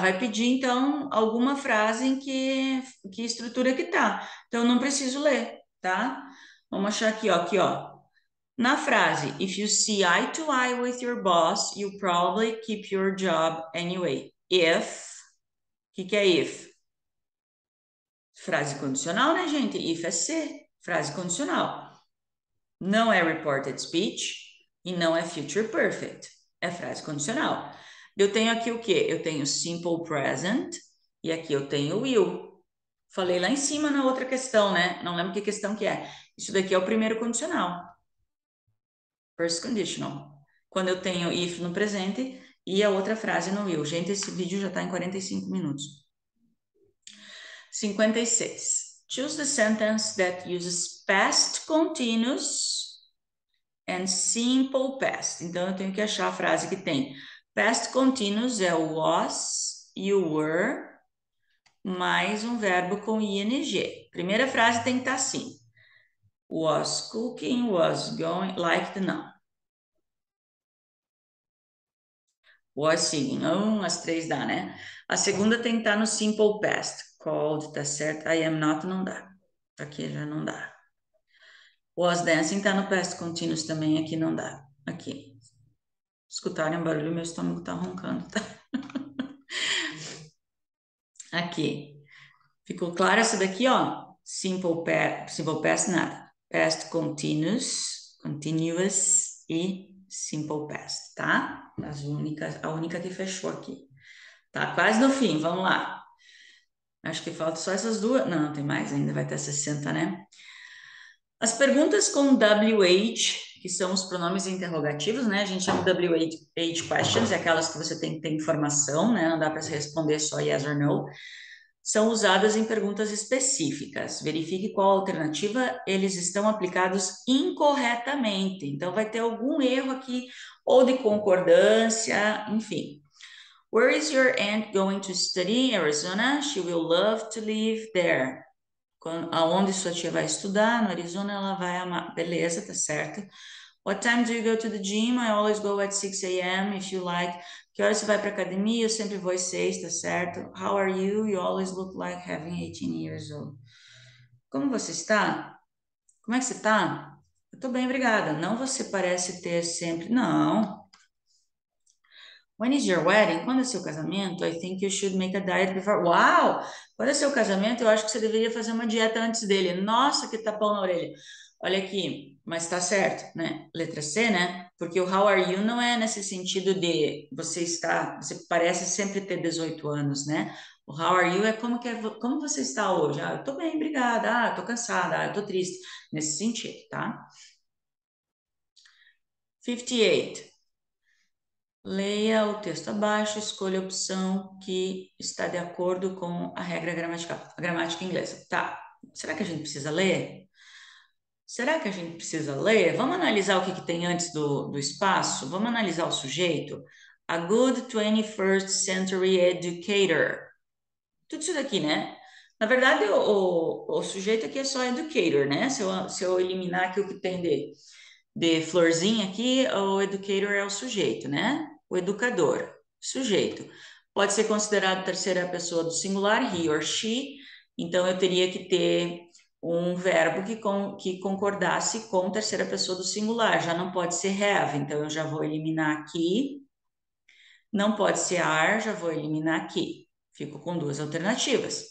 vai pedir então alguma frase em que estrutura que tá. Então eu não preciso ler, tá? Vamos achar aqui, ó. Na frase, if you see eye to eye with your boss, you probably keep your job anyway. If, o que é if? Frase condicional, né, gente? If é se, frase condicional. Não é reported speech e não é future perfect. É frase condicional. Eu tenho aqui o quê? Eu tenho simple present e aqui eu tenho will. Falei lá em cima na outra questão, né? Não lembro que questão que é. Isso daqui é o primeiro condicional. First conditional. Quando eu tenho if no presente e a outra frase no will. Gente, esse vídeo já está em 45 minutos. 56. Choose the sentence that uses past continuous and simple past. Então, eu tenho que achar a frase que tem past continuous é o was e o were, mais um verbo com ing. Primeira frase tem que estar assim. Was cooking, was going, like the noun. Was singing. As três dá, né? A segunda tem que estar no simple past. Called, tá certo? I am not, não dá. Aqui já não dá. Was dancing tá no past continuous também, aqui não dá. Aqui. Escutarem um barulho, meu estômago tá roncando, tá? Aqui. Ficou claro essa daqui, ó? Simple past nada. Past continuous, continuous e simple past, tá? A única que fechou aqui. Tá quase no fim, vamos lá. Acho que falta só essas duas. Não, tem mais ainda, vai ter 60, né? As perguntas com WH, que são os pronomes interrogativos, né? A gente chama WH questions, é aquelas que você tem que ter informação, né? Não dá para responder só yes or no. São usadas em perguntas específicas. Verifique qual alternativa eles estão aplicados incorretamente. Então, vai ter algum erro aqui, ou de concordância, enfim. Where is your aunt going to study? Arizona. She will love to live there. Aonde sua tia vai estudar? No Arizona, ela vai amar. Beleza, tá certo. What time do you go to the gym? I always go at 6 a.m. if you like. Que horas você vai para academia? Eu sempre vou às 6, tá certo? How are you? You always look like having 18 years old. Como você está? Como é que você está? Eu tô bem, obrigada. Não, você parece ter sempre. Não. When is your wedding? Quando é seu casamento? I think you should make a diet before. Uau! Quando é seu casamento, eu acho que você deveria fazer uma dieta antes dele. Nossa, que tapão na orelha. Olha aqui, mas tá certo, né? Letra C, né? Porque o how are you não é nesse sentido de você parece sempre ter 18 anos, né? O how are you é como você está hoje? Ah, eu tô bem, obrigada. Ah, eu tô cansada. Ah, eu tô triste. Nesse sentido, tá? 58. Leia o texto abaixo, escolha a opção que está de acordo com a regra gramatical, a gramática inglesa. Tá. Será que a gente precisa ler? Será que a gente precisa ler? Vamos analisar o que, que tem antes do espaço? Vamos analisar o sujeito? A good 21st century educator. Tudo isso daqui, né? Na verdade, o sujeito aqui é só educator, né? Se eu eliminar aqui o que tem de florzinha aqui, o educator é o sujeito, né? O educador, sujeito. Pode ser considerado terceira pessoa do singular, he or she, então eu teria que ter um verbo que concordasse com terceira pessoa do singular, já não pode ser have, então eu já vou eliminar aqui. Não pode ser are, já vou eliminar aqui. Fico com duas alternativas.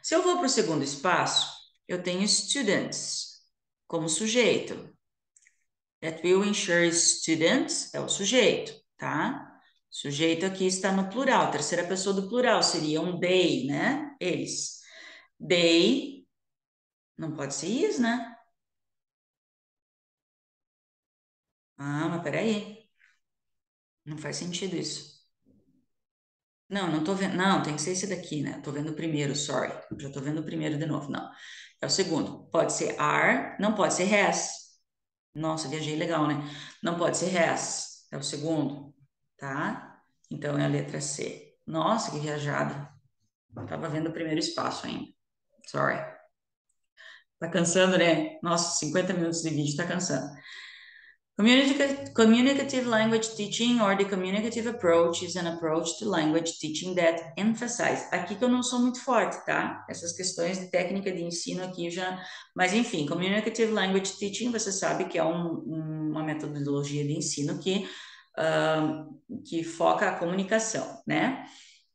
Se eu vou para o segundo espaço, eu tenho students como sujeito. That will ensure students é o sujeito, tá? Sujeito aqui está no plural, terceira pessoa do plural seria um they, né? Eles. They, não pode ser is, né? Ah, mas peraí. Não faz sentido isso. Não tô vendo. Não, tem que ser esse daqui, né? Tô vendo o primeiro, sorry. Já tô vendo o primeiro de novo. Não. É o segundo. Pode ser are, não pode ser has. Nossa, viajei legal, né? Não pode ser has. É o segundo, tá? Então é a letra C. Nossa, que viajada. Tava vendo o primeiro espaço ainda. Sorry. Tá cansando, né? Nossa, 50 minutos de vídeo tá cansando. Communicative language teaching or the communicative approach is an approach to language teaching that emphasizes. Aqui que eu não sou muito forte, tá? Essas questões de técnica de ensino aqui eu já. Mas enfim, communicative language teaching, você sabe que é uma metodologia de ensino que foca a comunicação, né?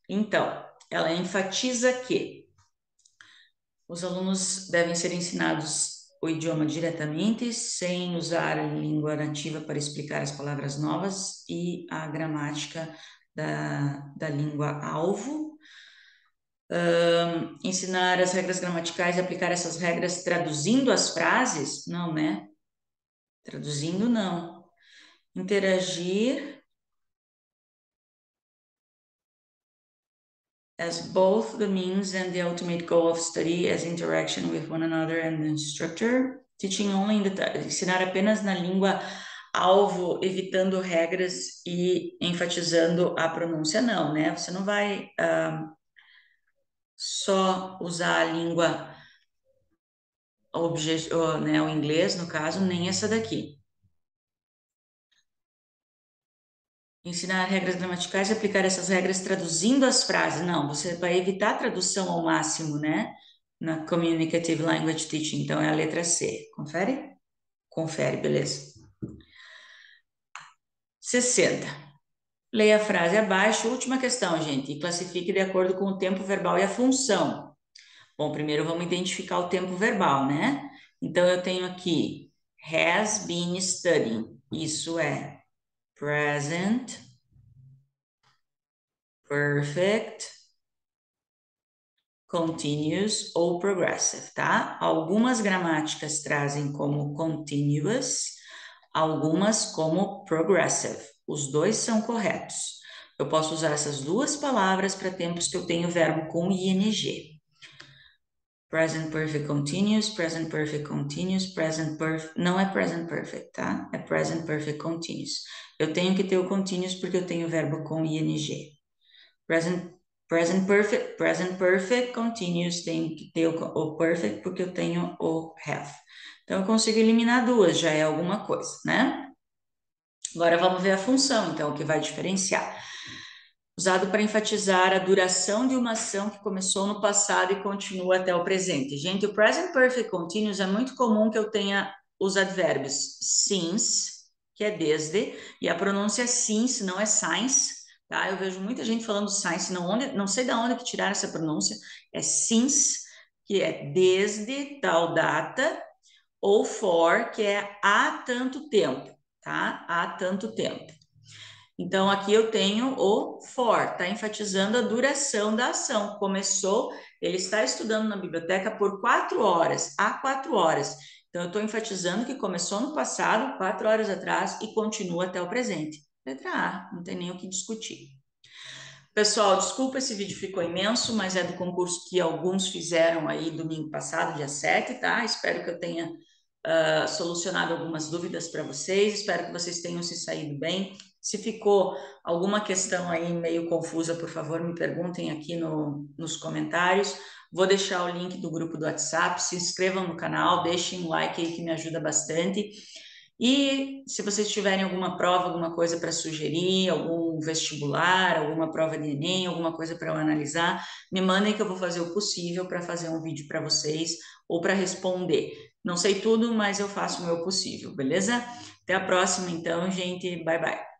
Então, ela enfatiza que os alunos devem ser ensinados o idioma diretamente, sem usar a língua nativa para explicar as palavras novas e a gramática da língua-alvo. Ensinar as regras gramaticais e aplicar essas regras traduzindo as frases? Não, né? Traduzindo, não. Interagir as both the means and the ultimate goal of study as interaction with one another and the instructor. Teaching only in the ensinar apenas na língua alvo, evitando regras e enfatizando a pronúncia, não, né? Você não vai só usar a língua, né, o inglês, no caso, nem essa daqui. Ensinar regras gramaticais e aplicar essas regras traduzindo as frases. Não, você vai evitar a tradução ao máximo, né? Na Communicative Language Teaching. Então, é a letra C. Confere? Confere, beleza. 60. Leia a frase abaixo. Última questão, gente. E classifique de acordo com o tempo verbal e a função. Bom, primeiro vamos identificar o tempo verbal, né? Então, eu tenho aqui has been studying. Isso é present, perfect, continuous ou progressive, tá? Algumas gramáticas trazem como continuous, algumas como progressive. Os dois são corretos. Eu posso usar essas duas palavras para tempos que eu tenho verbo com ing. Present perfect continuous, present perfect continuous, present perfect. Não é present perfect, tá? É present perfect continuous. Eu tenho que ter o continuous porque eu tenho verbo com ing. Present perfect continuous tem que ter o perfect porque eu tenho o have. Então eu consigo eliminar duas, já é alguma coisa, né? Agora vamos ver a função, então, o que vai diferenciar. Usado para enfatizar a duração de uma ação que começou no passado e continua até o presente. Gente, o present perfect continuous é muito comum que eu tenha os advérbios since, que é desde, e a pronúncia é since, não é since, tá? Eu vejo muita gente falando since, não sei de onde que tiraram essa pronúncia, é since, que é desde tal data, ou for, que é há tanto tempo, tá? Há tanto tempo. Então, aqui eu tenho o for, está enfatizando a duração da ação. Começou, ele está estudando na biblioteca por 4 horas, há 4 horas. Então, eu estou enfatizando que começou no passado, 4 horas atrás, e continua até o presente. Letra A, não tem nem o que discutir. Pessoal, desculpa, esse vídeo ficou imenso, mas é do concurso que alguns fizeram aí domingo passado, dia 7, tá? Espero que eu tenha solucionado algumas dúvidas para vocês, espero que vocês tenham se saído bem. Se ficou alguma questão aí meio confusa, por favor, me perguntem aqui nos comentários. Vou deixar o link do grupo do WhatsApp, se inscrevam no canal, deixem um like aí que me ajuda bastante. E se vocês tiverem alguma prova, alguma coisa para sugerir, algum vestibular, alguma prova de Enem, alguma coisa para eu analisar, me mandem que eu vou fazer o possível para fazer um vídeo para vocês ou para responder. Não sei tudo, mas eu faço o meu possível, beleza? Até a próxima, então, gente. Bye, bye.